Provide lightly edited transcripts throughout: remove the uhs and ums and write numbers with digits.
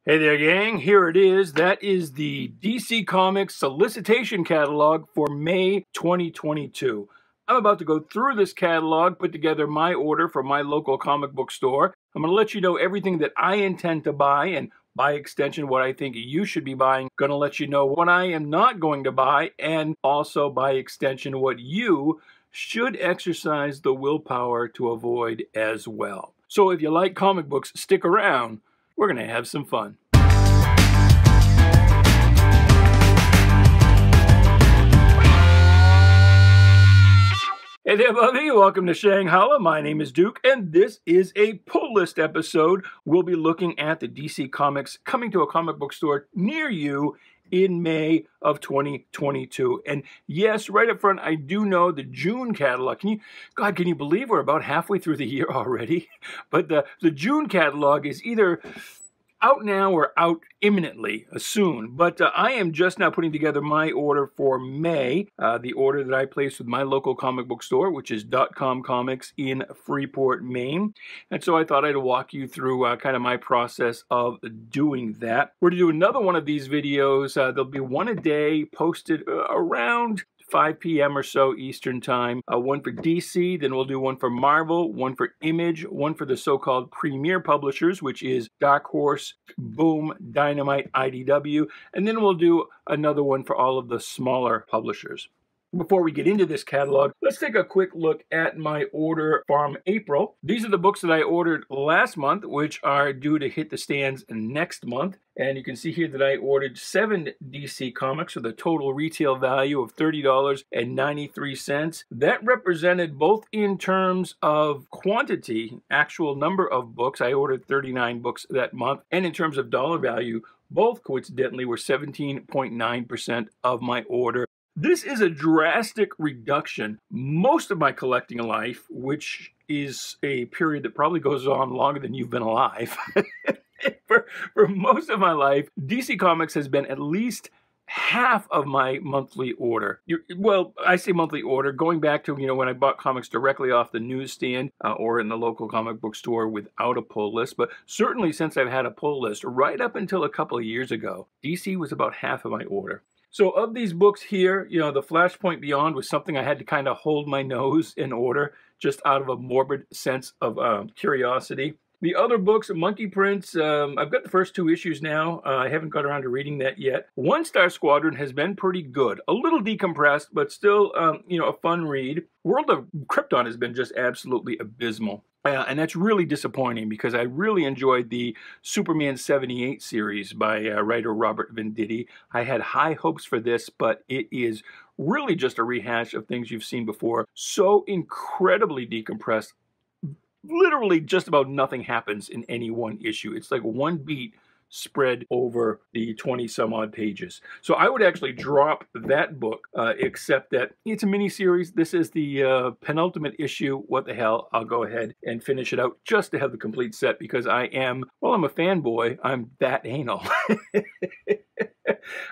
Hey there, gang. Here it is. That is the DC Comics solicitation catalog for May 2022. I'm about to go through this catalog, put together my order for my local comic book store. I'm going to let you know everything that I intend to buy, and by extension, what I think you should be buying. Going to let you know what I am not going to buy, and also by extension, what you should exercise the willpower to avoid as well. So if you like comic books, stick around. We're going to have some fun. Hey there, Bubby. Welcome to Shanghalla. My name is Duke, and this is a pull list episode. We'll be looking at the DC Comics coming to a comic book store near you in May of 2022. And yes, right up front, I do know the June catalog. Can you believe we're about halfway through the year already? But the June catalog is either out now or out imminently, soon. But I am just now putting together my order for May, the order that I placed with my local comic book store, which is .com Comics in Freeport, Maine. And so I thought I'd walk you through kind of my process of doing that. We're going to do another one of these videos. There'll be one a day posted around 5 p.m. or so Eastern Time. One for DC, then we'll do one for Marvel, one for Image, one for the so-called premier publishers, which is Dark Horse, Boom, Dynamite, IDW, and then we'll do another one for all of the smaller publishers. Before we get into this catalog, let's take a quick look at my order from April. These are the books that I ordered last month, which are due to hit the stands next month. And you can see here that I ordered 7 DC comics with a total retail value of $30.93. That represented both in terms of quantity, actual number of books. I ordered 39 books that month. And in terms of dollar value, both coincidentally were 17.9% of my order. This is a drastic reduction. Most of my collecting life, which is a period that probably goes on longer than you've been alive, for most of my life, DC Comics has been at least half of my monthly order. Well, I say monthly order, going back to, when I bought comics directly off the newsstand or in the local comic book store without a pull list. But certainly since I've had a pull list, right up until a couple of years ago, DC was about half of my order. So of these books here, the Flashpoint Beyond was something I had to kind of hold my nose in order, just out of a morbid sense of curiosity. The other books, Monkey Prince, I've got the first 2 issues now. I haven't got around to reading that yet. One Star Squadron has been pretty good. A little decompressed, but still, a fun read. World of Krypton has been just absolutely abysmal. And that's really disappointing because I really enjoyed the Superman 78 series by writer Robert Venditti. I had high hopes for this, but it is really just a rehash of things you've seen before. So incredibly decompressed. Literally just about nothing happens in any one issue. It's like one beat spread over the 20-some-odd pages. So I would actually drop that book, except that it's a mini-series. This is the penultimate issue. What the hell? I'll go ahead and finish it out just to have the complete set because I'm a fanboy. I'm that anal.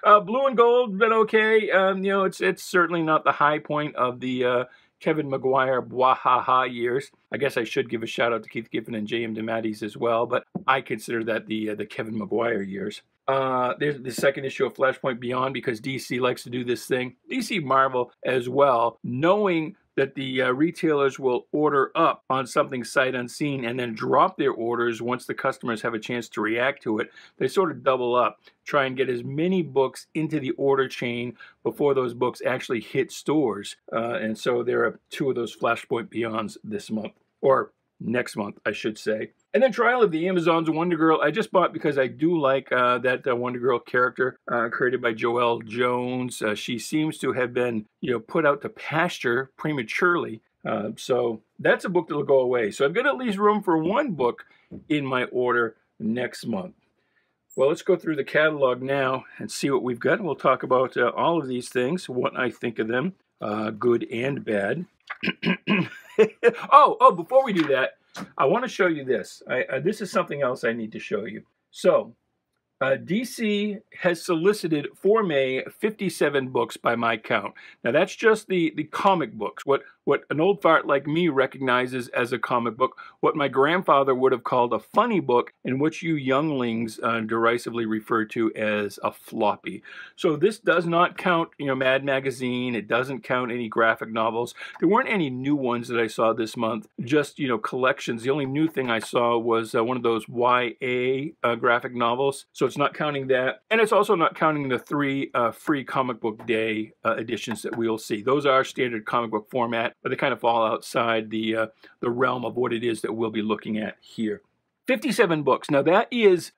Blue and Gold, been okay. It's certainly not the high point of the Kevin Maguire Bwahaha years. I guess I should give a shout out to Keith Giffen and J.M. DeMatteis as well, but I consider that the Kevin Maguire years. There's the second issue of Flashpoint Beyond because DC likes to do this thing. DC Marvel as well, knowing that the retailers will order up on something sight unseen and then drop their orders once the customers have a chance to react to it. They sort of double up, try and get as many books into the order chain before those books actually hit stores. And so there are 2 of those Flashpoint Beyonds this month, or next month, I should say. And then Trial of the Amazons, Wonder Girl, I just bought because I do like that Wonder Girl character created by Joelle Jones. She seems to have been, put out to pasture prematurely. So that's a book that will go away. So I've got at least room for 1 book in my order next month. Well, let's go through the catalog now and see what we've got. We'll talk about all of these things, what I think of them, good and bad. Oh, before we do that, I want to show you this. This is something else I need to show you. So, DC has solicited for May 57 books by my count. Now, that's just the comic books. What what an old fart like me recognizes as a comic book, what my grandfather would have called a funny book, and what you younglings derisively refer to as a floppy. So this does not count, Mad Magazine. It doesn't count any graphic novels. There weren't any new ones that I saw this month, just, collections. The only new thing I saw was one of those YA graphic novels. So it's not counting that. And it's also not counting the 3 free comic book day editions that we'll see. Those are standard comic book format, but they kind of fall outside the realm of what it is that we'll be looking at here. 57 books. Now that is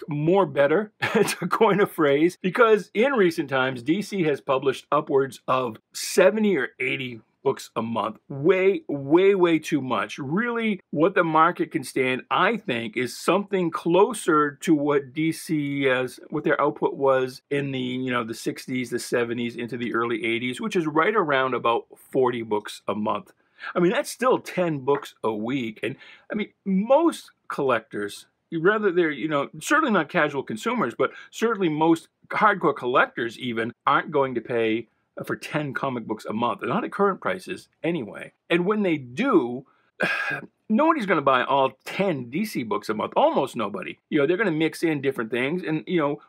more better, to coin a phrase, because in recent times, DC has published upwards of 70 or 80 books a month. Way, way, way too much. Really, what the market can stand, I think, is something closer to what DC what their output was in the, the 60s, the 70s, into the early 80s, which is right around about 40 books a month. I mean, that's still 10 books a week. And I mean, most collectors, rather they're, certainly not casual consumers, but certainly most hardcore collectors even aren't going to pay for 10 comic books a month. They're not at current prices anyway. And when they do, nobody's going to buy all 10 DC books a month. Almost nobody. They're going to mix in different things. And,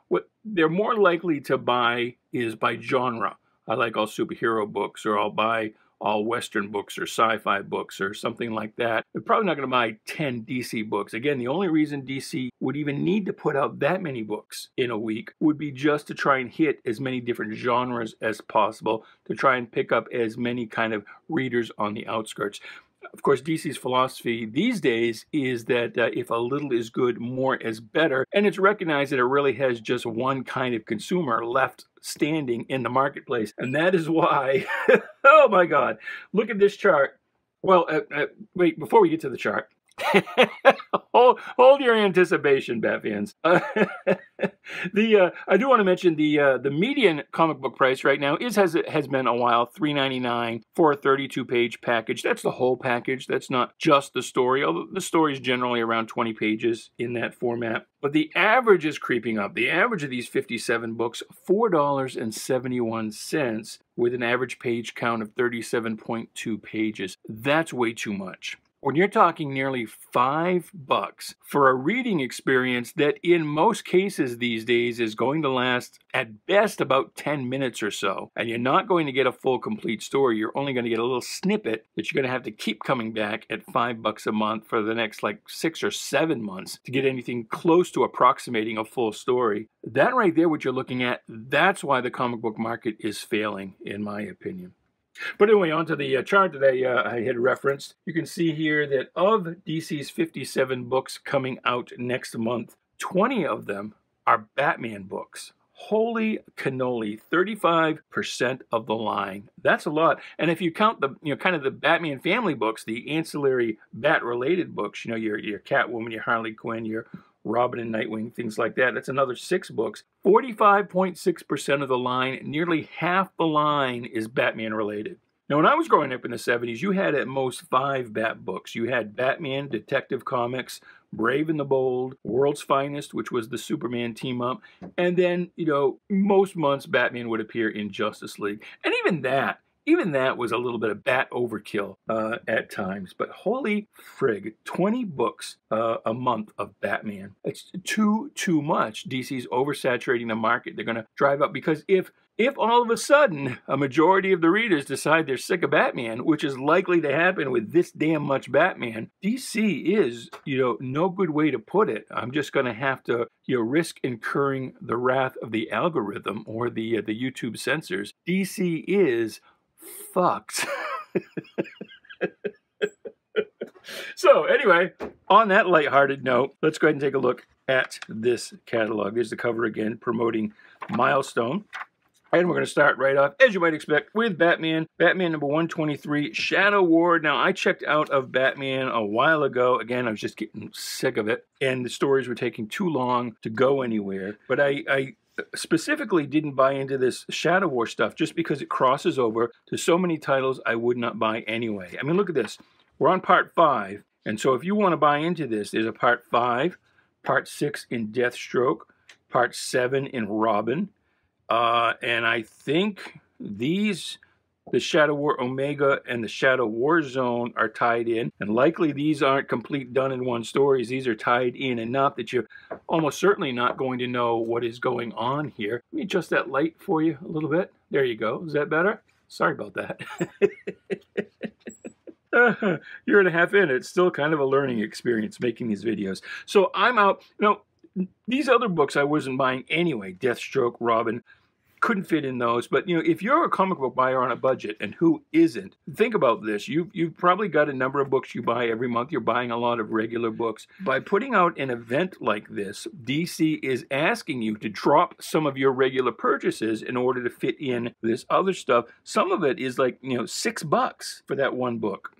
what they're more likely to buy is by genre. I like all superhero books, or I'll buy all Western books or sci-fi books or something like that. They're probably not going to buy 10 DC books. Again, the only reason DC would even need to put out that many books in a week would be just to try and hit as many different genres as possible, to try and pick up as many kind of readers on the outskirts. Of course, DC's philosophy these days is that if a little is good, more is better. And it's recognized that it really has just one kind of consumer left standing in the marketplace. And that is why, oh my God, look at this chart. Well, wait, before we get to the chart, hold your anticipation, Bat fans. I do want to mention the median comic book price right now has been a while, $3.99 for a 32-page package. That's the whole package. That's not just the story, although the story is generally around 20 pages in that format. But the average is creeping up. The average of these 57 books, $4.71, with an average page count of 37.2 pages. That's way too much. When you're talking nearly $5 for a reading experience that in most cases these days is going to last at best about 10 minutes or so, and you're not going to get a full complete story, you're only going to get a little snippet that you're going to have to keep coming back at $5 a month for the next 6 or 7 months to get anything close to approximating a full story. That right there, what you're looking at, that's why the comic book market is failing, in my opinion. But anyway, onto the chart that I had referenced. You can see here that of DC's 57 books coming out next month, 20 of them are Batman books. Holy cannoli, 35% of the line. That's a lot. And if you count the, kind of the Batman family books, the ancillary Bat-related books, your Catwoman, your Harley Quinn, your Robin and Nightwing, things like that. That's another 6 books. 45.6% of the line, nearly half the line is Batman related. Now, when I was growing up in the 70s, you had at most 5 Bat books. You had Batman, Detective Comics, Brave and the Bold, World's Finest, which was the Superman team-up, and then, most months Batman would appear in Justice League. And even that was a little bit of Bat overkill at times. But holy frig, 20 books a month of Batman. It's too much. DC's oversaturating the market. They're going to drive up, because if all of a sudden a majority of the readers decide they're sick of Batman, which is likely to happen with this damn much Batman, DC is, no good way to put it. I'm just going to have to, risk incurring the wrath of the algorithm or the YouTube censors. DC is fucked. So anyway, on that lighthearted note, let's go ahead and take a look at this catalog. There's the cover again, promoting Milestone. And we're going to start right off, as you might expect, with Batman. Batman number 123, Shadow Ward. Now, I checked out of Batman a while ago. Again, I was just getting sick of it, and the stories were taking too long to go anywhere. But I specifically didn't buy into this Shadow War stuff just because it crosses over to so many titles I would not buy anyway. I mean, look at this. We're on part 5, and so if you want to buy into this, there's a part 5, part 6 in Deathstroke, part 7 in Robin, and I think these The Shadow War Omega and the Shadow War Zone are tied in, and likely these aren't complete done in one stories. These are tied in enough that you're almost certainly not going to know what is going on here. Let me adjust that light for you a little bit. There you go. Is that better? Sorry about that. Year and a half in, it's still kind of a learning experience making these videos. So I'm out. These other books I wasn't buying anyway. Deathstroke, Robin, couldn't fit in those. But if you're a comic book buyer on a budget, and who isn't, think about this. You've probably got a number of books you buy every month. You're buying a lot of regular books. By putting out an event like this, DC is asking you to drop some of your regular purchases in order to fit in this other stuff. Some of it is like $6 for that one book.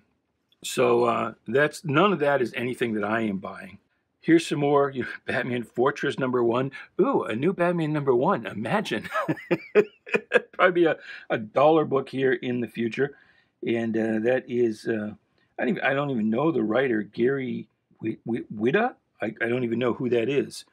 So none of that is anything that I am buying. Here's some more Batman Fortress #1. Ooh, a new Batman #1. Imagine. Probably be a dollar book here in the future. And that is, I don't even know the writer, Gary Whitta? I don't even know who that is.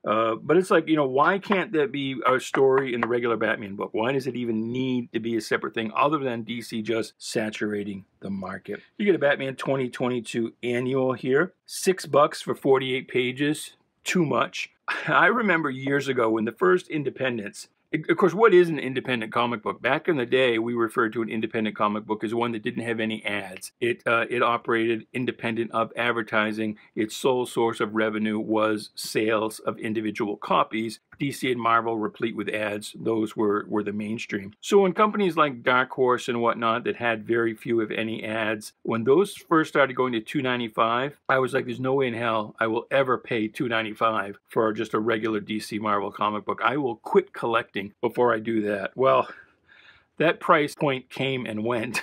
But it's like, why can't that be a story in the regular Batman book? Why does it even need to be a separate thing other than DC just saturating the market? You get a Batman 2022 annual here. $6 for 48 pages. Too much. I remember years ago when the first independents, of course, what is an independent comic book? Back in the day, we referred to an independent comic book as one that didn't have any ads. It operated independent of advertising. Its sole source of revenue was sales of individual copies. DC and Marvel, replete with ads, those were the mainstream. So when companies like Dark Horse and whatnot that had very few, if any, ads, when those first started going to $2.95, I was like, there's no way in hell I will ever pay $2.95 for just a regular DC Marvel comic book. I will quit collecting before I do that. Well, that price point came and went.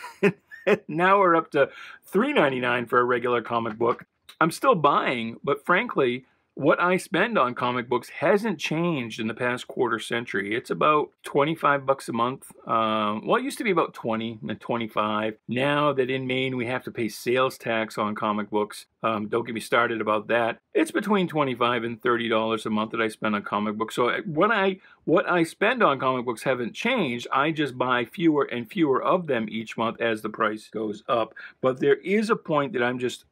Now we're up to $3.99 for a regular comic book. I'm still buying, but frankly, what I spend on comic books hasn't changed in the past quarter century. It's about $25 a month. Well, it used to be about 20 and 25. Now that in Maine we have to pay sales tax on comic books, don't get me started about that. It's between $25 and $30 a month that I spend on comic books. So what I spend on comic books haven't changed. I just buy fewer and fewer of them each month as the price goes up. But there is a point that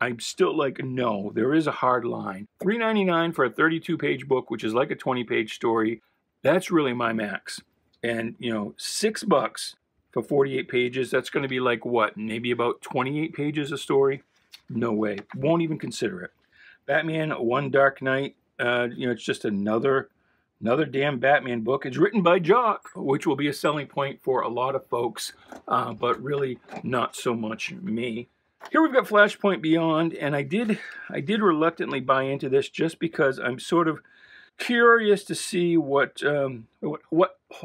I'm still like, no, there is a hard line. $3.99 for a 32-page book, which is like a 20-page story. That's really my max. And $6 for 48 pages, that's going to be like what? Maybe about 28 pages a story? No way. Won't even consider it. Batman One Dark Knight, it's just another damn Batman book. It's written by Jock, which will be a selling point for a lot of folks, but really not so much me. Here we've got Flashpoint Beyond, and I did reluctantly buy into this just because I'm sort of curious to see what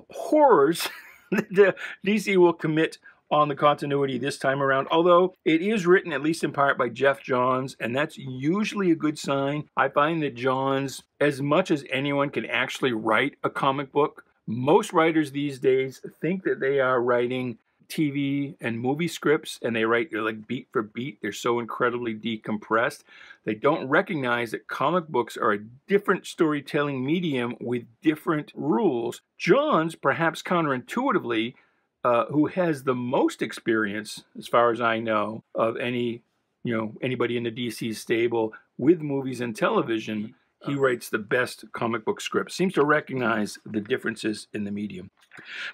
horrors the DC will commit on the continuity this time around, although it is written at least in part by Jeff Johns, and that's usually a good sign. I find that Johns, as much as anyone can actually write a comic book, most writers these days think that they are writing TV and movie scripts, and they write like beat for beat. They're so incredibly decompressed. They don't recognize that comic books are a different storytelling medium with different rules. Johns, perhaps counterintuitively, who has the most experience, as far as I know, of anybody in the DC stable with movies and television, he writes the best comic book scripts. Seems to recognize the differences in the medium.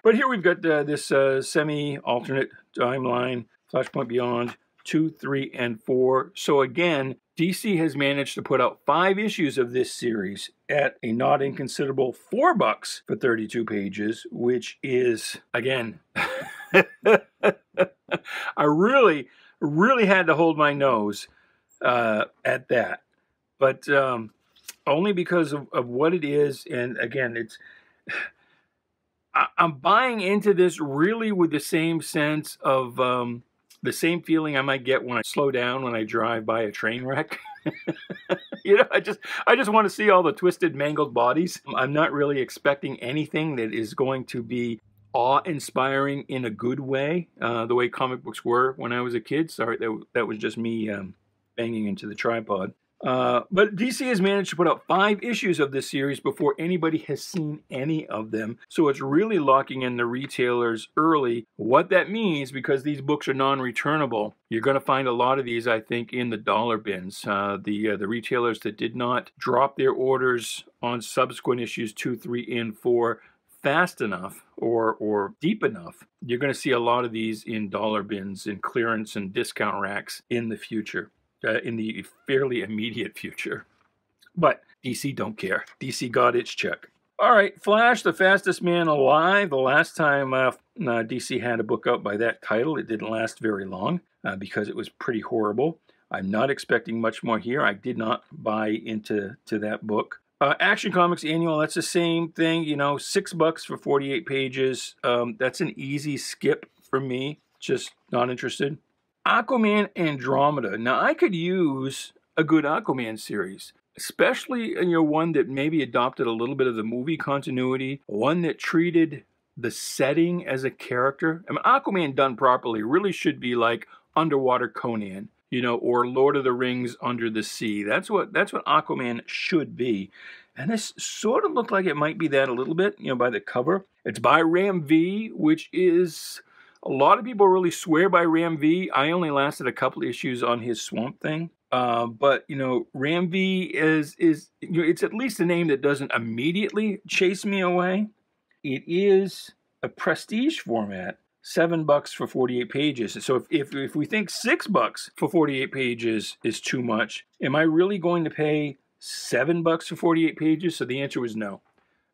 But here we've got this semi-alternate timeline, Flashpoint Beyond 2, 3, and 4. So again, DC has managed to put out 5 issues of this series at a not inconsiderable $4 for 32 pages, which is, again, I really had to hold my nose at that. But only because of what it is, and again, I'm buying into this really with the same sense of the same feeling I might get when I slow down when I drive by a train wreck. I just want to see all the twisted, mangled bodies. I'm not really expecting anything that is going to be awe-inspiring in a good way, the way comic books were when I was a kid. Sorry, that was just me banging into the tripod. But DC has managed to put out 5 issues of this series before anybody has seen any of them. So it's really locking in the retailers early. What that means, because these books are non-returnable, you're going to find a lot of these, I think, in the dollar bins. The retailers that did not drop their orders on subsequent issues 2, 3, and 4 fast enough or deep enough, you're going to see a lot of these in dollar bins and clearance and discount racks in the future. In the fairly immediate future. But DC don't care. DC got its check. All right, Flash, the fastest man alive. The last time DC had a book out by that title, it didn't last very long because it was pretty horrible. I'm not expecting much more here. I did not buy into that book. Action Comics Annual, that's the same thing. You know, $6 for 48 pages. That's an easy skip for me. Just not interested. Aquaman Andromeda. Now, I could use a good Aquaman series, especially one that maybe adopted a little bit of the movie continuity, one that treated the setting as a character. I mean, Aquaman done properly really should be like Underwater Conan, or Lord of the Rings Under the Sea. That's what Aquaman should be. And this sort of looked like it might be that a little bit, by the cover. It's by Ram V, which is... A lot of people really swear by Ram V. I only lasted a couple issues on his Swamp Thing. But, Ram V is it's at least a name that doesn't immediately chase me away. It is a prestige format, $7 for 48 pages. So if we think $6 for 48 pages is too much, am I really going to pay $7 for 48 pages? So the answer was no.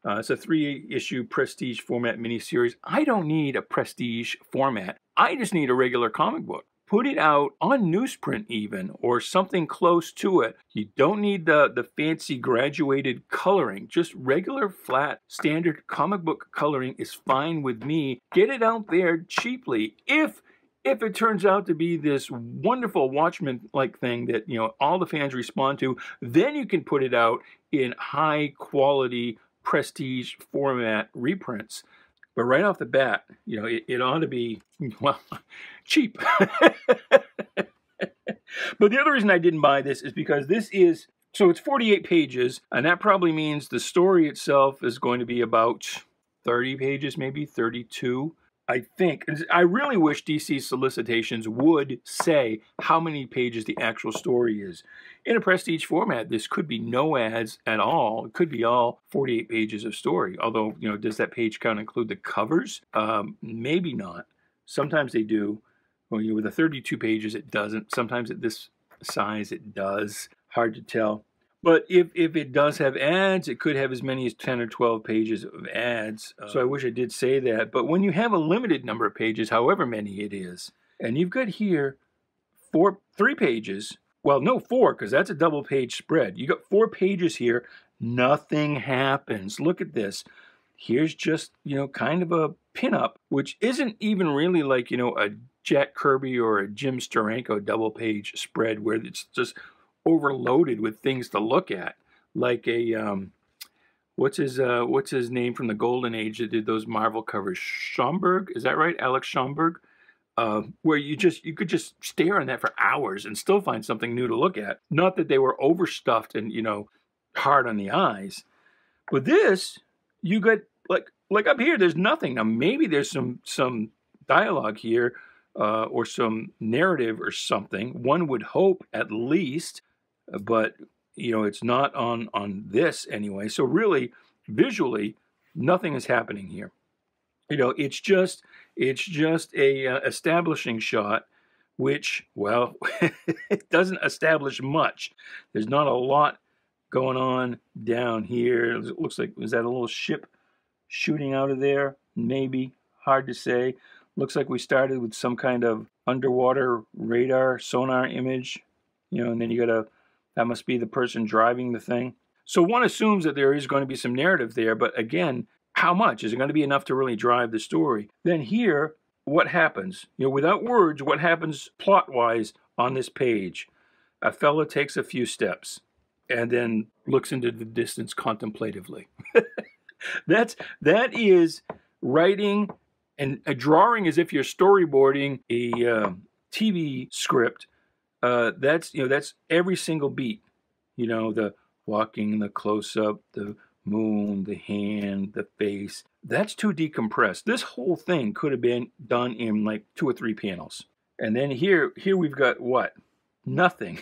It's a 3-issue prestige format miniseries. I don't need a prestige format. I just need a regular comic book. Put it out on newsprint even, or something close to it. You don't need the fancy graduated coloring. Just regular, flat, standard comic book coloring is fine with me. Get it out there cheaply. If it turns out to be this wonderful Watchmen-like thing that, all the fans respond to, then you can put it out in high-quality prestige format reprints. But right off the bat, it ought to be, well, cheap. But the other reason I didn't buy this is because it's 48 pages, and that probably means the story itself is going to be about 30 pages, maybe 32. I think. I really wish DC solicitations would say how many pages the actual story is. In a prestige format, this could be no ads at all. It could be all 48 pages of story. Although, does that page count include the covers? Maybe not. Sometimes they do. Well, with the 32 pages, it doesn't. Sometimes at this size, it does. Hard to tell. But if it does have ads, it could have as many as 10 or 12 pages of ads. So I wish I did say that. But when you have a limited number of pages, however many it is, and you've got here 3 pages, well, no, 4, because that's a double page spread. You got 4 pages here, nothing happens. Look at this. Here's just, kind of a pinup, which isn't even really like, a Jack Kirby or a Jim Steranko double page spread where it's just overloaded with things to look at, like a what's his name from the Golden Age that did those Marvel covers? Schomburg, is that right? Alex Schomburg, where you could just stare on that for hours and still find something new to look at. Not that they were overstuffed and hard on the eyes, but this you got like up here. There's nothing. Now maybe there's some dialogue here. Or some narrative or something. One would hope at least, but it's not on this anyway. So really, visually, nothing is happening here. It's just a establishing shot, which, well, it doesn't establish much. There's not a lot going on down here. It looks like, was that a little ship shooting out of there? Maybe, hard to say. Looks like we started with some kind of underwater radar sonar image, and then that must be the person driving the thing. So one assumes that there is going to be some narrative there, but again, how much? Is it going to be enough to really drive the story? Then here, what happens? Without words, what happens plot-wise on this page? A fella takes a few steps and then looks into the distance contemplatively. That is writing and a drawing as if you're storyboarding a TV script. That's every single beat. you know, the walking, the close-up, the moon, the hand, the face. That's too decompressed. This whole thing could have been done in like 2 or 3 panels. And then here we've got what? Nothing.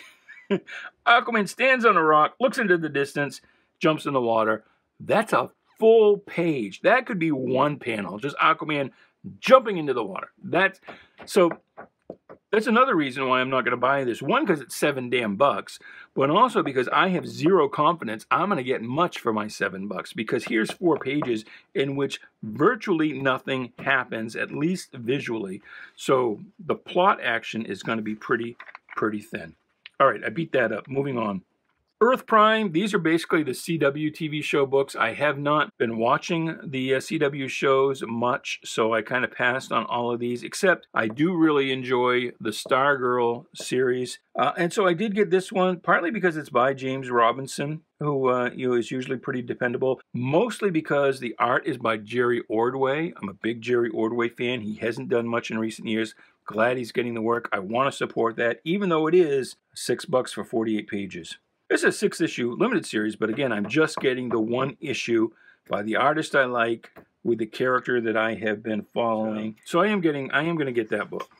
Aquaman stands on a rock, looks into the distance, jumps in the water. That's a full page. That could be 1 panel, just Aquaman jumping into the water. That's another reason why I'm not going to buy this. One, because it's $7 damn bucks, but also because I have zero confidence I'm going to get much for my $7 bucks, because here's 4 pages in which virtually nothing happens, at least visually. So the plot action is going to be pretty thin. All right, I beat that up. Moving on. Earth Prime, these are basically the CW TV show books. I have not been watching the CW shows much, so I kind of passed on all of these, except I do really enjoy the Stargirl series. And so I did get this one, partly because it's by James Robinson, who is usually pretty dependable, mostly because the art is by Jerry Ordway. I'm a big Jerry Ordway fan. He hasn't done much in recent years. Glad he's getting the work. I want to support that, even though it is $6 for 48 pages. This is a 6-issue limited series, but again, I'm just getting the 1 issue by the artist I like with the character that I have been following. So I am going to get that book.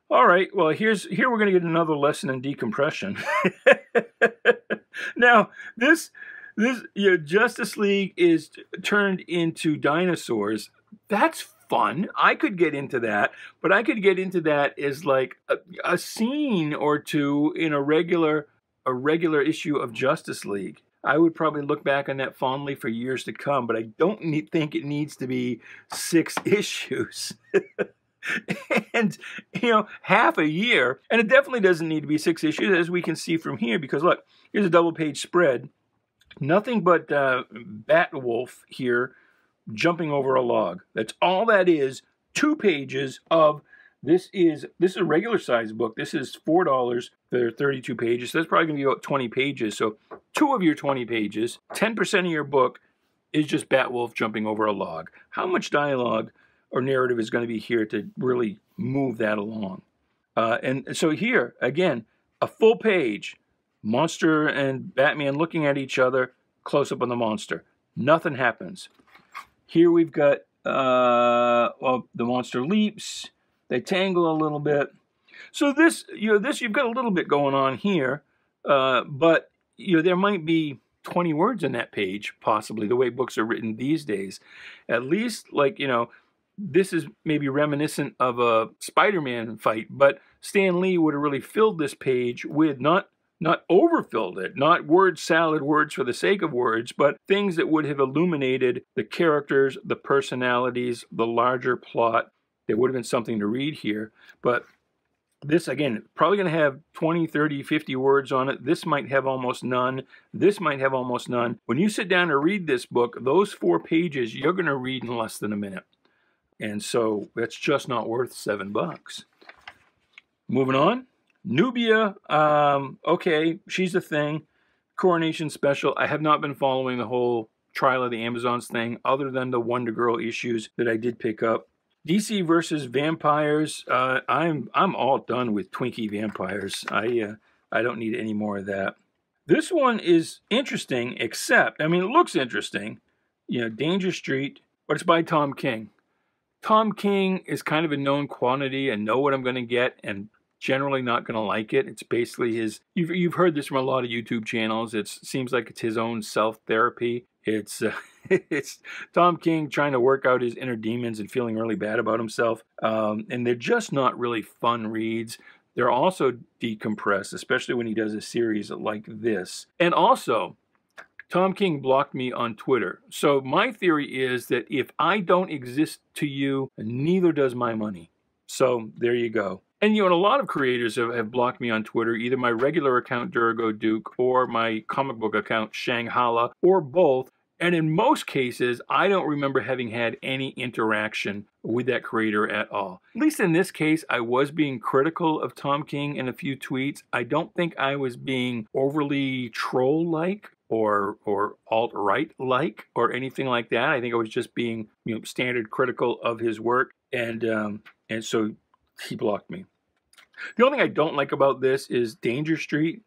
All right, well, here we're going to get another lesson in decompression. Now, this Justice League is turned into Dinosaurs. That's fun. I could get into that, but I could get into that as like a scene or two in a regular issue of Justice League. I would probably look back on that fondly for years to come, but I don't think it needs to be 6 issues. And, half a year. And it definitely doesn't need to be 6 issues, as we can see from here, because look, here's a double-page spread. Nothing but Batwolf here jumping over a log. That's all that is. 2 pages of this is a regular size book. This is $4 for 32 pages. So that's probably going to be about 20 pages. So 2 of your 20 pages, 10% of your book is just Batwolf jumping over a log. How much dialogue or narrative is going to be here to really move that along? And so here, again, a full page, monster and Batman looking at each other, close up on the monster. Nothing happens. Here we've got, the monster leaps. They tangle a little bit. So this you've got a little bit going on here, but there might be 20 words in that page, possibly, the way books are written these days. At least, this is maybe reminiscent of a Spider-Man fight, but Stan Lee would have really filled this page with not overfilled it, not word salad, words for the sake of words, but things that would have illuminated the characters, the personalities, the larger plot. There would have been something to read here, but this, again, probably going to have 20, 30, 50 words on it. This might have almost none. This might have almost none. When you sit down to read this book, those 4 pages, you're going to read in less than a minute. And so that's just not worth $7. Moving on. Nubia, okay, she's a thing. Coronation special. I have not been following the whole Trial of the Amazons thing, other than the Wonder Girl issues that I did pick up. DC versus vampires. I'm all done with Twinkie vampires. I don't need any more of that. This one is interesting, except, it looks interesting. Danger Street, but it's by Tom King. Tom King is kind of a known quantity. I know what I'm going to get, and generally not going to like it. It's basically his, you've heard this from a lot of YouTube channels. It seems like it's his own self-therapy. It's Tom King trying to work out his inner demons and feeling really bad about himself. And they're just not really fun reads. They're also decompressed, especially when he does a series like this. And also, Tom King blocked me on Twitter. So my theory is that if I don't exist to you, neither does my money. So there you go. And a lot of creators have blocked me on Twitter, either my regular account, Durago Duke, or my comic book account, Shanghalla, or both. And in most cases, I don't remember having had any interaction with that creator at all. At least in this case, I was being critical of Tom King in a few tweets. I don't think I was being overly troll-like or alt-right-like or anything like that. I think I was just being standard critical of his work. And so he blocked me. The only thing I don't like about this is Danger Street.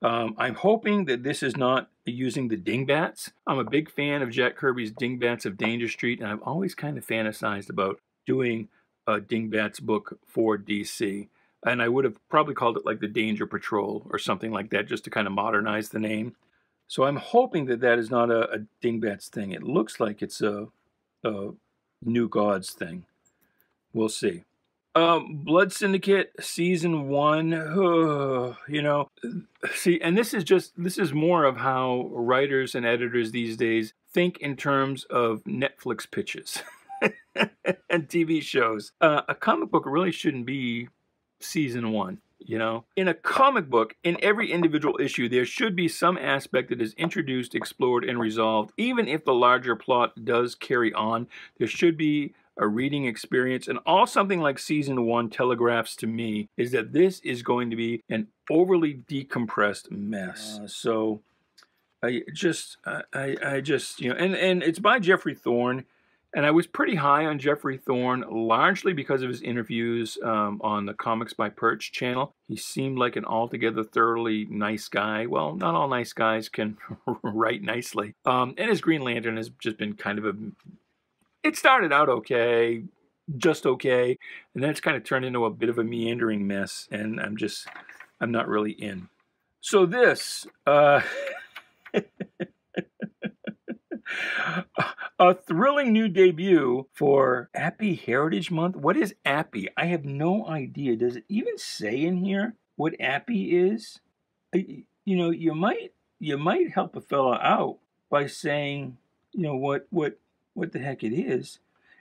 I'm hoping that this is not using the dingbats. I'm a big fan of Jack Kirby's Dingbats of Danger Street, and I've always kind of fantasized about doing a dingbats book for DC. And I would have probably called it like the Danger Patrol or something like that, just to kind of modernize the name. So I'm hoping that that is not a dingbats thing. It looks like it's a New Gods thing. We'll see. Blood Syndicate season 1, you know, see, and this is more of how writers and editors these days think in terms of Netflix pitches and TV shows. A comic book really shouldn't be season 1. You know, in a comic book, in every individual issue, there should be some aspect that is introduced, explored, and resolved. Even if the larger plot does carry on, there should be a reading experience. And all something like season 1 telegraphs to me is that this is going to be an overly decompressed mess. So I just, you know, and it's by Jeffrey Thorne. And I was pretty high on Jeffrey Thorne, largely because of his interviews on the Comics by Perch channel. He seemed like an altogether thoroughly nice guy. Well, not all nice guys can write nicely. And his Green Lantern has just been kind of a... It started out okay, just okay, and then it's kind of turned into a bit of a meandering mess, and I'm not really in. So this... A thrilling new debut for Appy Heritage Month. What is Appy? I have no idea. Does it even say in here what Appy is? You know, you might help a fella out by saying, you know, what the heck it is.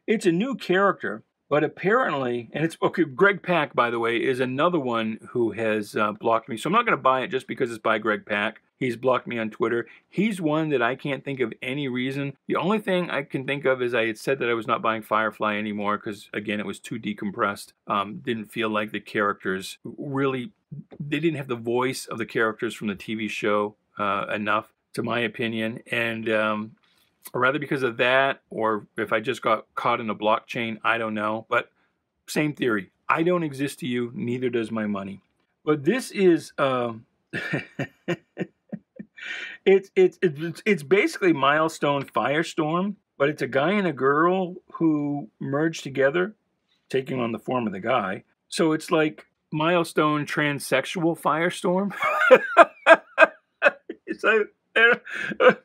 It's a new character, but apparently, and it's okay. Greg Pak, by the way, is another one who has blocked me. So I'm not going to buy it just because it's by Greg Pak. He's blocked me on Twitter. He's one that I can't think of any reason. The only thing I can think of is I had said that I was not buying Firefly anymore because, again, it was too decompressed. Didn't feel like the characters really, they didn't have the voice of the characters from the TV show enough, to my opinion. And or rather because of that, or if I just got caught in a blockchain, I don't know. But same theory. I don't exist to you, neither does my money. But this is... It's basically Milestone Firestorm, but it's a guy and a girl who merge together, taking on the form of the guy. So it's like Milestone Transsexual Firestorm. It's like,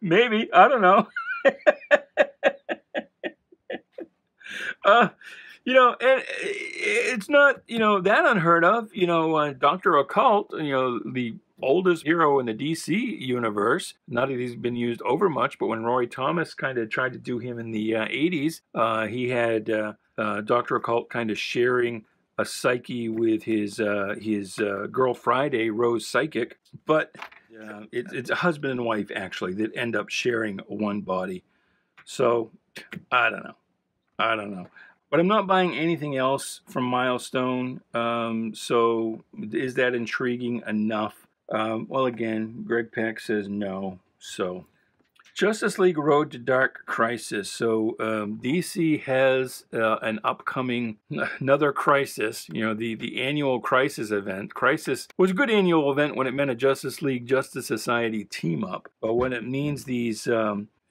maybe, I don't know. You know, and it's not, you know, that unheard of. You know, Dr. Occult, you know, the oldest hero in the DC universe. Not that he's been used over much, but when Roy Thomas kind of tried to do him in the 80s, he had Dr. Occult kind of sharing a psyche with his girl Friday, Rose Psychic. But it's a husband and wife, actually, that end up sharing one body. So, I don't know. But I'm not buying anything else from Milestone. So, is that intriguing enough? Well, again, Greg Pak says no. So, Justice League Road to Dark Crisis. So, DC has an upcoming, another crisis. You know, the annual Crisis event. Crisis was a good annual event when it meant a Justice League Justice Society team up. But when it means these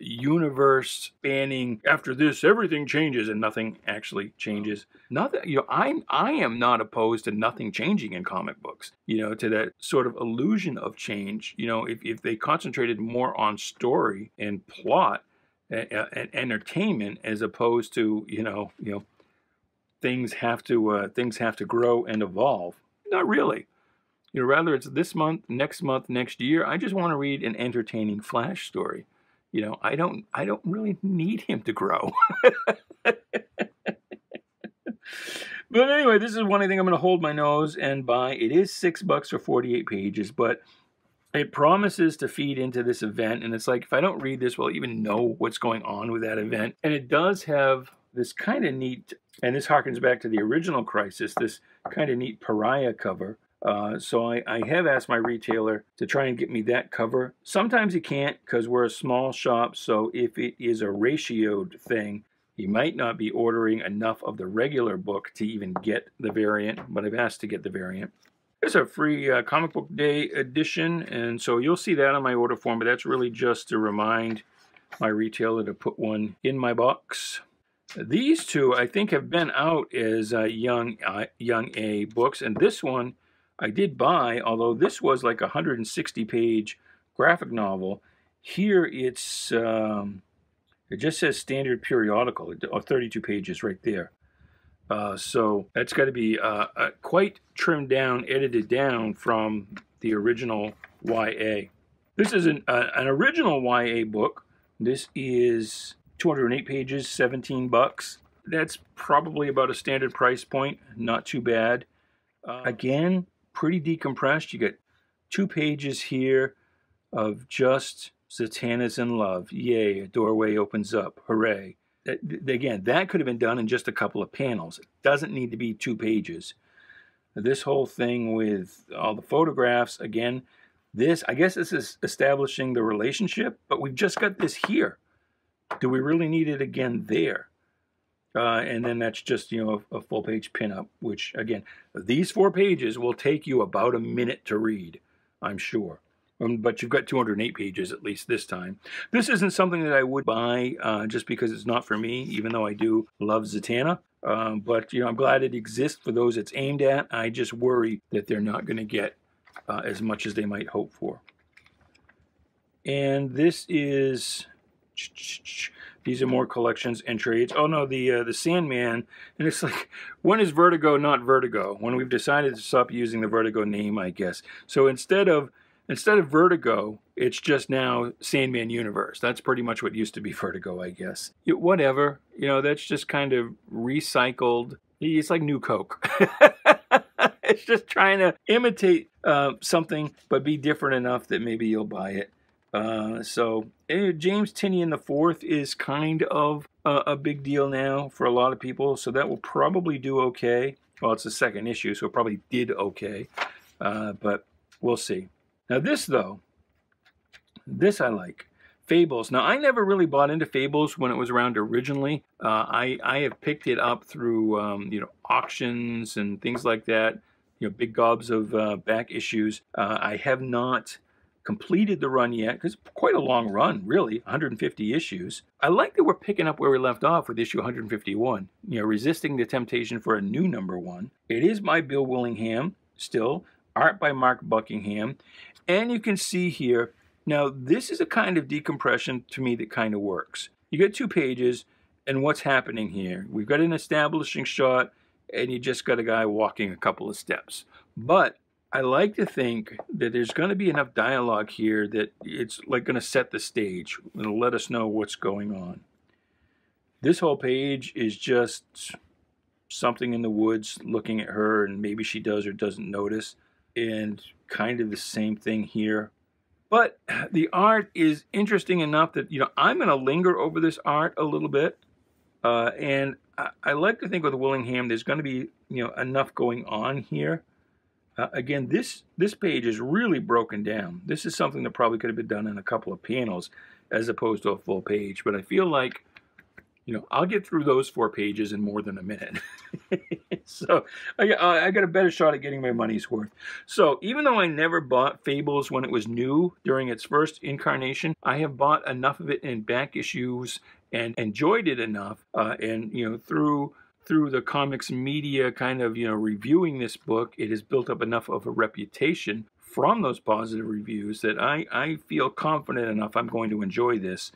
universe spanning, after this everything changes and nothing actually changes. Nothing, you know, I am not opposed to nothing changing in comic books, you know, to that sort of illusion of change. You know, if they concentrated more on story and plot and entertainment as opposed to, you know things have to grow and evolve. Not really. You know, rather it's this month, next year. I just want to read an entertaining Flash story. You know, I don't really need him to grow. But anyway, this is one I think I'm going to hold my nose and buy. It is $6 for 48 pages, but it promises to feed into this event. And it's like, if I don't read this, will I even know what's going on with that event? And it does have this kind of neat, and this harkens back to the original Crisis, this kind of neat pariah cover. So I have asked my retailer to try and get me that cover. Sometimes he can't because we're a small shop, so if it is a ratioed thing, he might not be ordering enough of the regular book to even get the variant, but I've asked to get the variant. It's a free comic book day edition, and so you'll see that on my order form, but that's really just to remind my retailer to put one in my box. These two, I think, have been out as young A books, and this one I did buy, although this was like a 160-page graphic novel. Here it's, it just says standard periodical, 32 pages right there. So that's got to be quite trimmed down, edited down from the original YA. This is an original YA book. This is 208 pages, 17 bucks. That's probably about a standard price point, not too bad. Again, pretty decompressed. You get 2 pages here of just Zatanna's in love. Yay, a doorway opens up. Hooray. Again, that could have been done in just a couple of panels. It doesn't need to be 2 pages. This whole thing with all the photographs, again, I guess this is establishing the relationship, but we've just got this here. Do we really need it again there? And then that's just, you know, a full-page pinup, which, again, these 4 pages will take you about a minute to read, I'm sure. But you've got 208 pages at least this time. This isn't something that I would buy just because it's not for me, even though I do love Zatanna. But, you know, I'm glad it exists for those it's aimed at. I just worry that they're not going to get as much as they might hope for. And this is... These are more collections and trades. Oh no, the Sandman, and it's like, when is Vertigo not Vertigo? When we've decided to stop using the Vertigo name, I guess. So instead of Vertigo, it's just now Sandman Universe. That's pretty much what used to be Vertigo, I guess. Whatever, you know, that's just kind of recycled. It's like New Coke. It's just trying to imitate something, but be different enough that maybe you'll buy it. So James Tynion IV is kind of a big deal now for a lot of people, so that will probably do okay. Well, it's the second issue, so it probably did okay, but we'll see. Now this, though, this I like. Fables. Now, I never really bought into Fables when it was around originally. I have picked it up through, you know, auctions and things like that, you know, big gobs of back issues. I have not completed the run yet, because it's quite a long run, really, 150 issues. I like that we're picking up where we left off with issue 151, you know, resisting the temptation for a new #1. It is by Bill Willingham, still, art by Mark Buckingham, and you can see here, now this is a kind of decompression to me that kind of works. You get 2 pages, and what's happening here? We've got an establishing shot, and you just got a guy walking a couple of steps. But I like to think that there's going to be enough dialogue here that it's like going to set the stage. It'll let us know what's going on. This whole page is just something in the woods looking at her, and maybe she does or doesn't notice. And kind of the same thing here. But the art is interesting enough that, you know, I'm going to linger over this art a little bit. And I like to think with Willingham, there's going to be, you know, enough going on here. Again, this page is really broken down. This is something that probably could have been done in a couple of panels as opposed to a full page. But I feel like, you know, I'll get through those 4 pages in more than a minute. So I got a better shot at getting my money's worth. So even though I never bought Fables when it was new during its first incarnation, I have bought enough of it in back issues and enjoyed it enough. And, you know, through the comics media kind of, you know, reviewing this book, it has built up enough of a reputation from those positive reviews that I feel confident enough I'm going to enjoy this.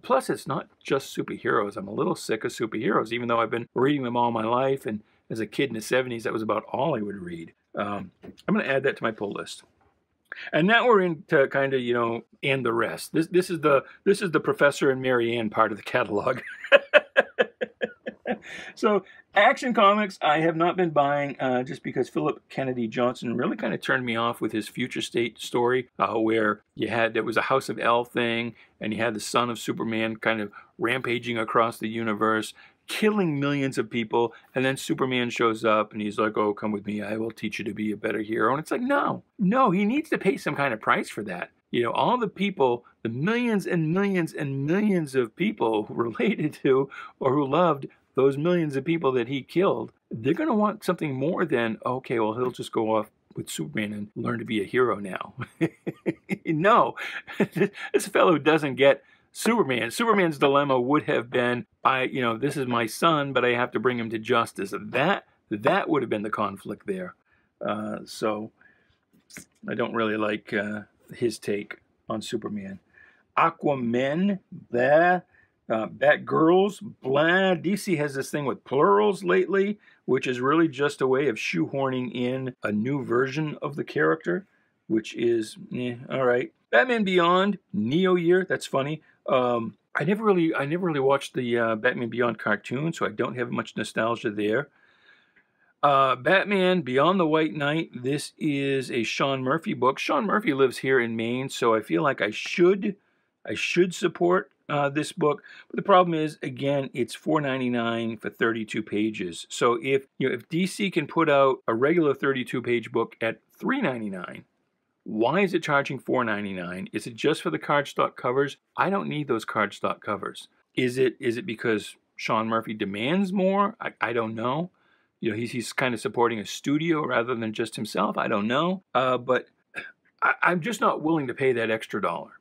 Plus, it's not just superheroes. I'm a little sick of superheroes, even though I've been reading them all my life. And as a kid in the 70s, that was about all I would read. I'm going to add that to my pull list. And now we're into kind of, you know, and the rest. This is the Professor and Mary Ann part of the catalog. So, Action Comics, I have not been buying just because Philip Kennedy Johnson really kind of turned me off with his Future State story, where there was a House of L thing, and you had the son of Superman kind of rampaging across the universe, killing millions of people, and then Superman shows up, and he's like, oh, come with me, I will teach you to be a better hero. And it's like, no, he needs to pay some kind of price for that. You know, all the people, the millions and millions and millions of people who related to or who loved those millions of people that he killed, they're going to want something more than, okay, well, he'll just go off with Superman and learn to be a hero now. No, this fellow doesn't get Superman. Superman's dilemma would have been, this is my son, but I have to bring him to justice. That would have been the conflict there. So I don't really like his take on Superman. Aquaman, blah. Batgirls, blah. DC has this thing with plurals lately, which is really just a way of shoehorning in a new version of the character, which is, all right. Batman Beyond, Neo Year, that's funny. I never really watched the Batman Beyond cartoon, so I don't have much nostalgia there. Batman Beyond the White Knight, this is a Sean Murphy book. Sean Murphy lives here in Maine, so I feel like I should support this book. But the problem is, again, it's $4.99 for 32 pages. So if DC can put out a regular 32-page book at $3.99, why is it charging $4.99? Is it just for the cardstock covers? I don't need those cardstock covers. Is it because Sean Murphy demands more? I don't know. He's kind of supporting a studio rather than just himself. I don't know. But I'm just not willing to pay that extra dollar.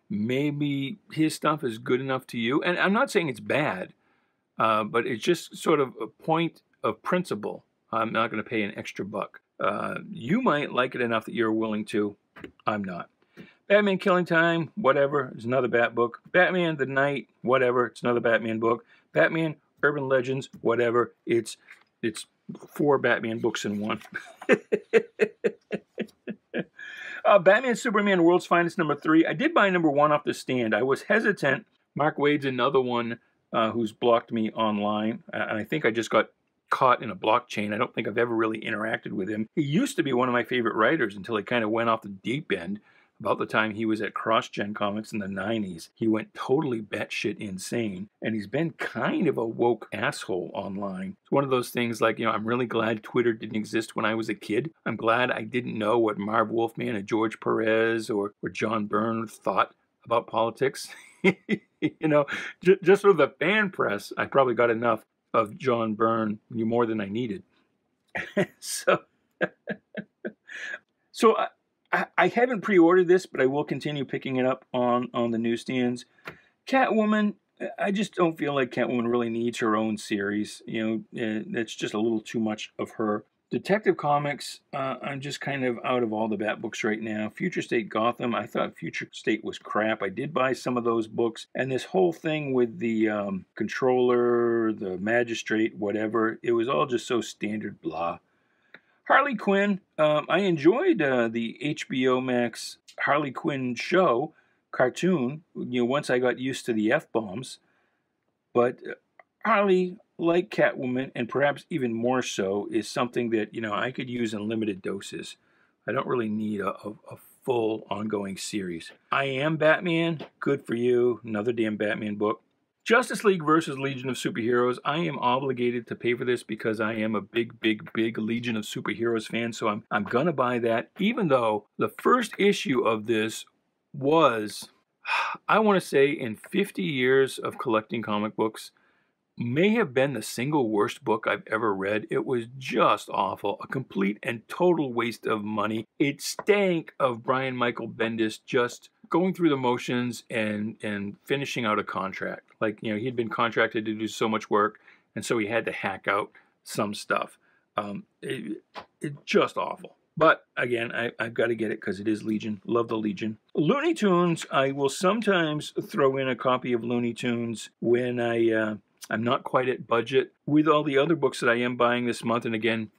Maybe his stuff is good enough to you. And I'm not saying it's bad, but it's just sort of a point of principle. I'm not going to pay an extra buck. You might like it enough that you're willing to. I'm not. Batman Killing Time, whatever. It's another Bat book. Batman the Night, whatever. It's another Batman book. Batman Urban Legends, whatever. It's 4 Batman books in one. Batman Superman World's Finest #3. I did buy #1 off the stand. I was hesitant. Mark Waid's another one who's blocked me online. And I think I just got caught in a blockchain. I don't think I've ever really interacted with him. He used to be one of my favorite writers until he kind of went off the deep end. About the time he was at CrossGen Comics in the 90s, he went totally batshit insane, and he's been kind of a woke asshole online. It's one of those things like, I'm really glad Twitter didn't exist when I was a kid. I'm glad I didn't know what Marv Wolfman and George Perez or John Byrne thought about politics. Just for the fan press, I probably got enough of John Byrne, more than I needed. So I haven't pre-ordered this, but I will continue picking it up on the newsstands. Catwoman, I just don't feel like Catwoman really needs her own series. That's just a little too much of her. Detective Comics, I'm just kind of out of all the Bat books right now. Future State Gotham, I thought Future State was crap. I did buy some of those books. And this whole thing with the controller, the magistrate, whatever, it was all just so standard blah. Harley Quinn, I enjoyed the HBO Max Harley Quinn show, cartoon, once I got used to the F-bombs. But Harley, like Catwoman, and perhaps even more so, is something that, I could use in limited doses. I don't really need a full ongoing series. I Am Batman, good for you, another damn Batman book. Justice League versus Legion of Superheroes. I am obligated to pay for this because I am a big Legion of Superheroes fan, so I'm going to buy that, even though the first issue of this was, I want to say, in 50 years of collecting comic books, may have been the single worst book I've ever read. It was just awful, a complete and total waste of money. It stank of Brian Michael Bendis just going through the motions and finishing out a contract. Like, he'd been contracted to do so much work, and so he had to hack out some stuff. It's just awful. But again, I've got to get it because it is Legion. Love the Legion. Looney Tunes, I will sometimes throw in a copy of Looney Tunes when I'm not quite at budget. With all the other books that I am buying this month, and again,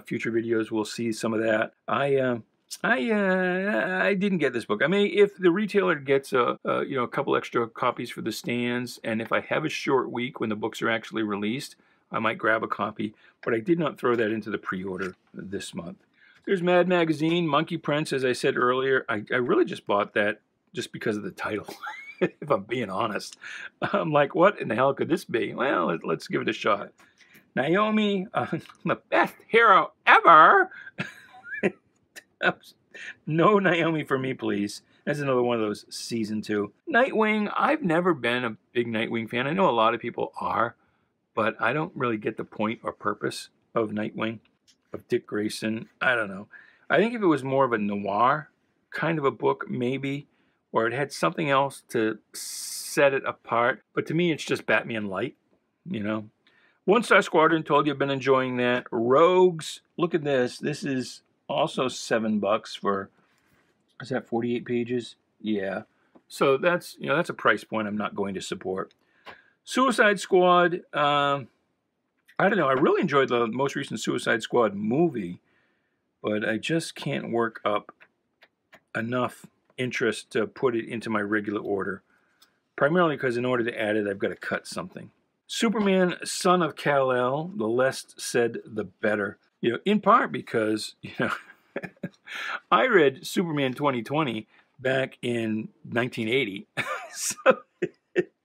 future videos will see some of that. I didn't get this book. I mean, if the retailer gets a couple extra copies for the stands, and if I have a short week when the books are actually released, I might grab a copy. But I did not throw that into the pre-order this month. There's Mad Magazine, Monkey Prince, as I said earlier. I really just bought that just because of the title, if I'm being honest. I'm like, what in the hell could this be? Well, let's give it a shot. Naomi, the best hero ever. No Naomi for me, please. That's another one of those season 2. Nightwing, I've never been a big Nightwing fan. I know a lot of people are, but I don't really get the point or purpose of Nightwing. of Dick Grayson. I don't know. I think if it was more of a noir kind of a book, maybe, or it had something else to set it apart. But to me, it's just Batman Light, you know. One Star Squadron, told you I've been enjoying that. Rogues, look at this. This is also $7 for, is that 48 pages? Yeah. So that's, you know, that's a price point I'm not going to support. Suicide Squad, I don't know. I really enjoyed the most recent Suicide Squad movie, but I just can't work up enough interest to put it into my regular order. Primarily because in order to add it, I've got to cut something. Superman, Son of Kal-El, the less said, the better. You know, in part because, you know, I read Superman 2020 back in 1980, so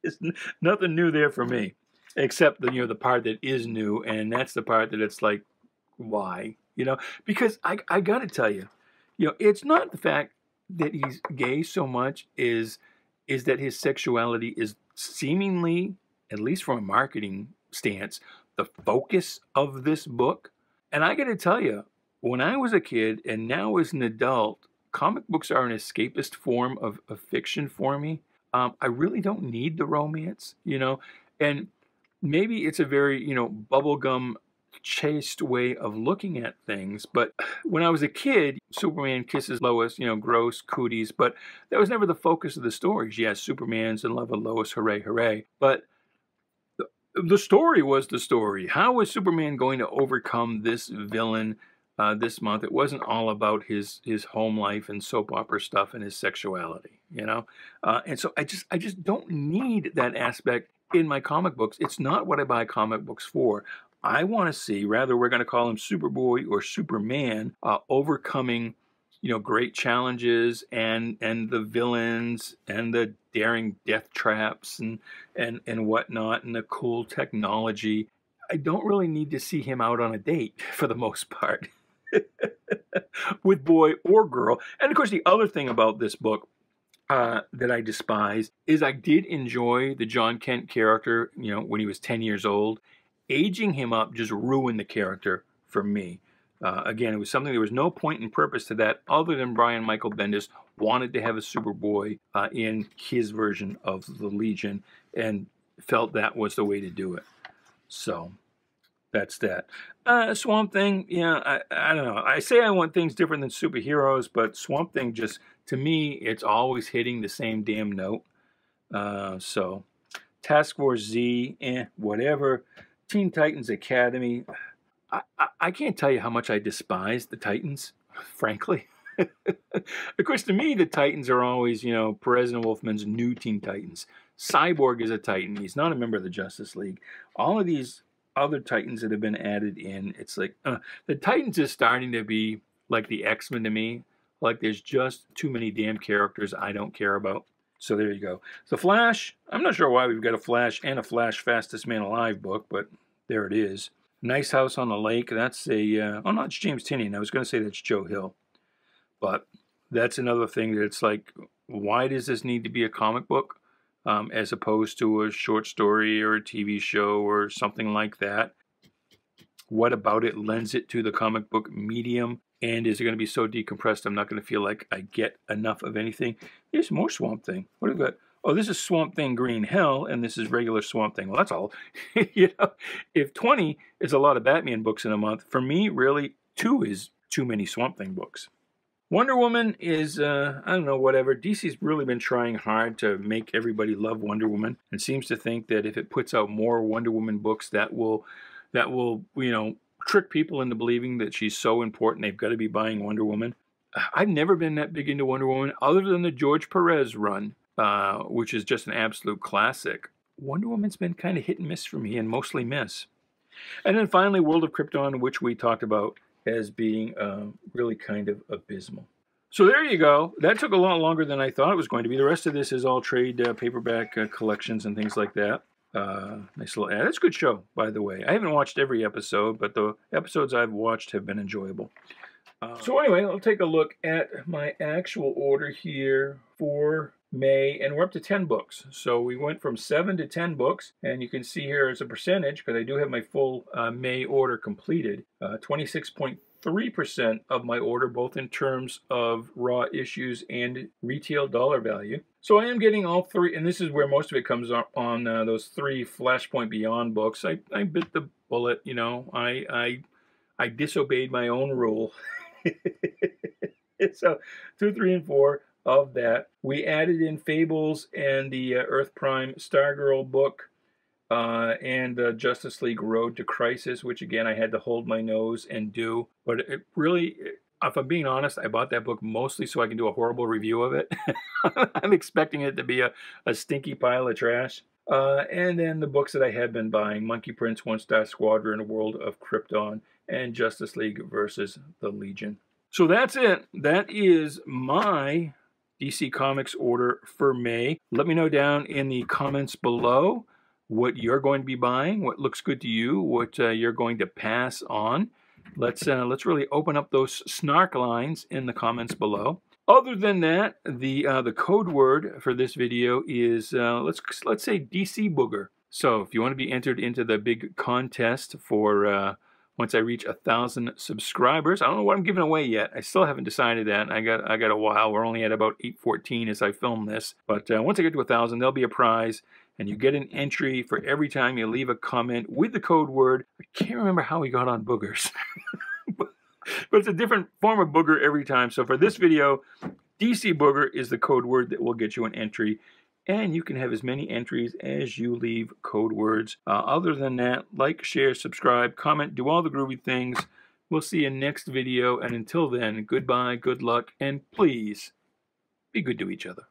it's nothing new there for me, except the, you know, the part that is new, and that's the part that it's like, why? You know, because I got to tell you, you know, it's not the fact that he's gay so much is that his sexuality is seemingly, at least from a marketing stance, the focus of this book. And I got to tell you, when I was a kid and now as an adult, comic books are an escapist form of fiction for me. I really don't need the romance, you know, and maybe it's a very, you know, bubblegum chaste way of looking at things. But when I was a kid, Superman kisses Lois, you know, gross cooties, but that was never the focus of the stories. Yes, Superman's in love with Lois, hooray, hooray. But the story was the story. How was Superman going to overcome this villain this month? It wasn't all about his home life and soap opera stuff and his sexuality, you know? And so I just don't need that aspect in my comic books. It's not what I buy comic books for. I want to see, rather we're going to call him Superboy or Superman, overcoming, you know, great challenges and the villains and the daring death traps and whatnot and the cool technology. I don't really need to see him out on a date for the most part with boy or girl. And of course, the other thing about this book that I despise is I did enjoy the John Kent character, you know, when he was 10 years old. Aging him up just ruined the character for me. Again, it was something, there was no point and purpose to that other than Brian Michael Bendis wanted to have a Superboy in his version of the Legion and felt that was the way to do it. So that's that. Swamp Thing, yeah, I don't know. I say I want things different than superheroes, but Swamp Thing just, to me, it's always hitting the same damn note. So Task Force Z, whatever. Teen Titans Academy. I can't tell you how much I despise the Titans, frankly. Of course, to me, the Titans are always, you know, Perez and Wolfman's new Teen Titans. Cyborg is a Titan. He's not a member of the Justice League. All of these other Titans that have been added in, it's like, the Titans is starting to be like the X-Men to me. Like, there's just too many damn characters I don't care about. So there you go. So Flash, I'm not sure why we've got a Flash and a Flash Fastest Man Alive book, but there it is. Nice House on the Lake. That's a, oh no, it's James Tynion. I was going to say that's Joe Hill. But that's another thing that it's like, why does this need to be a comic book as opposed to a short story or a TV show or something like that? What about it lends it to the comic book medium? And is it going to be so decompressed I'm not going to feel like I get enough of anything? Here's more Swamp Thing. What have we got? Oh, this is Swamp Thing Green Hell, and this is regular Swamp Thing. Well, that's all. You know, if 20 is a lot of Batman books in a month, for me, really, 2 is too many Swamp Thing books. Wonder Woman is, I don't know, whatever. DC's really been trying hard to make everybody love Wonder Woman and seems to think that if it puts out more Wonder Woman books, that will, you know, trick people into believing that she's so important they've got to be buying Wonder Woman. I've never been that big into Wonder Woman other than the George Perez run, which is just an absolute classic. Wonder Woman's been kind of hit and miss for me, and mostly miss. And then finally, World of Krypton, which we talked about as being really kind of abysmal. So there you go. That took a lot longer than I thought it was going to be. The rest of this is all trade paperback collections and things like that. Nice little ad. It's a good show, by the way. I haven't watched every episode, but the episodes I've watched have been enjoyable. So anyway, I'll take a look at my actual order here for May, and we're up to 10 books. So we went from 7 to 10 books, and you can see here as a percentage, because I do have my full May order completed, 26.3% of my order, both in terms of raw issues and retail dollar value. So I am getting all three, and this is where most of it comes up on those 3 Flashpoint Beyond books. I bit the bullet, you know. I disobeyed my own rule. So 2, 3, and 4 of that. We added in Fables and the Earth Prime Stargirl book and the Justice League Road to Crisis, which again I had to hold my nose and do. But it really, if I'm being honest, I bought that book mostly so I can do a horrible review of it. I'm expecting it to be a stinky pile of trash. And then the books that I have been buying: Monkey Prince, One Star Squadron, World of Krypton, and Justice League versus the Legion. So that's it. That is my DC Comics order for May. Let me know down in the comments below what you're going to be buying, what looks good to you, what you're going to pass on. Let's really open up those snark lines in the comments below. Other than that, the code word for this video is let's say DC Booger. So if you want to be entered into the big contest for once I reach 1,000 subscribers, I don't know what I'm giving away yet. I still haven't decided that. I got a while. We're only at about 814 as I film this. But once I get to 1,000, there'll be a prize, and you get an entry for every time you leave a comment with the code word. I can't remember how we got on boogers, but it's a different form of booger every time. So for this video, DC Booger is the code word that will get you an entry. And you can have as many entries as you leave code words. Other than that, like, share, subscribe, comment, do all the groovy things. We'll see you next video. And until then, goodbye, good luck, and please be good to each other.